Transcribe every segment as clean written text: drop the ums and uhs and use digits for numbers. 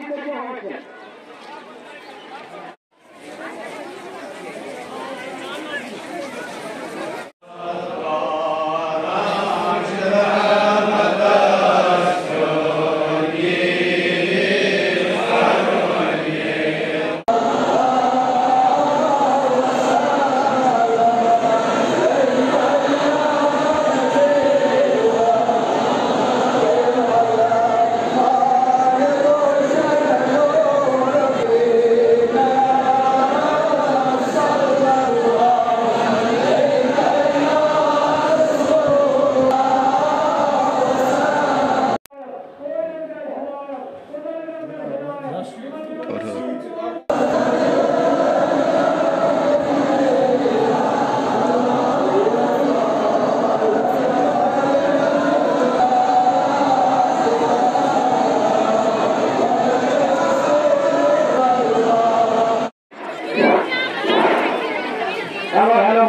Hello,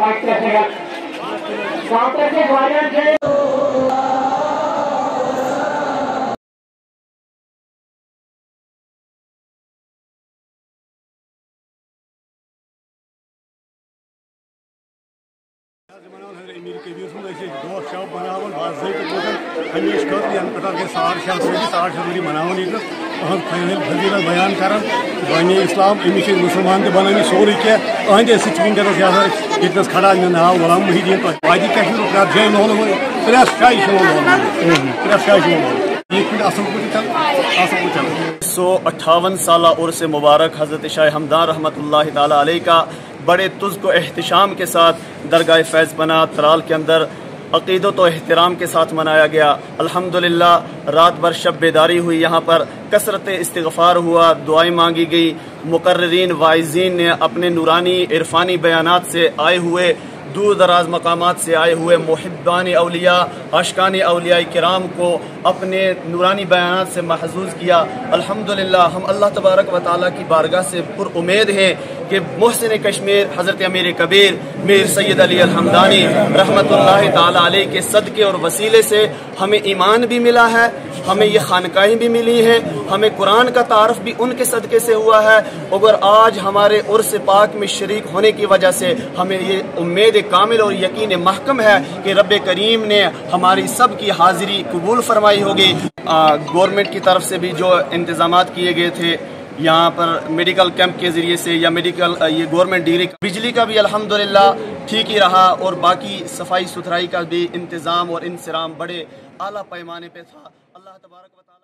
Mike. बयान कर बानी इस्लाम अमिश मुसलमान बनानी सोरे क्या अहंद वनस खड़ा मे नाव गुलाम मुहिद्दीन वादी कश्मीर जय मोहन त्रेस शाही असल 158 साल उर्स मुबारक हज़रत शाह हमदान रहमतुल्लाहि ताला अलैह का बड़े तुज़्को एहतिशाम के साथ दरगाह फैज़ बना तराल के अंदर अक़ीदत व एहतराम के साथ मनाया गया। अल्हम्दुलिल्लाह रात भर शब बेदारी हुई, यहाँ पर कसरत इस्तिग़फ़ार हुआ, दुआएं मांगी गई। मुक़र्रिरीन वाइज़ीन ने अपने नूरानी इरफानी बयानात से आए हुए दूर दराज मकामात से आए हुए मुहिब्बान औलिया आशिकान औलिया किराम को अपने नूरानी बयानात से महजूज किया। अल्हम्दुलिल्लाह हम अल्लाह तबारक व तआला की बारगाह से पुरुम्मीद हैं कि मोहसिन कश्मीर हज़रत अमीर कबीर मीर सैयद अली अल हमदानी रहमतुल्लाहि ताला अलैह के सदक़े और वसीले से हमें ईमान भी मिला है, हमें ये खानकाहें भी मिली हैं, हमें कुरान का तारफ़ भी उनके सदक़े से हुआ है। अगर आज हमारे उर्स पाक में शरीक होने की वजह से हमें ये उम्मीद कामिल और यकीन महकम है कि रब करीम ने हमारी सब की हाजिरी कबूल फरमाई होगी। गवर्नमेंट की तरफ से भी जो इंतजामात किए गए थे यहाँ पर मेडिकल कैंप के ज़रिए से या मेडिकल ये गवर्नमेंट डिग्री बिजली का भी अल्हम्दुलिल्लाह ठीक ही रहा और बाकी सफाई सुथराई का भी इंतज़ाम और इंसराम बड़े आला पैमाने पे था। अल्लाह तबारक व तआला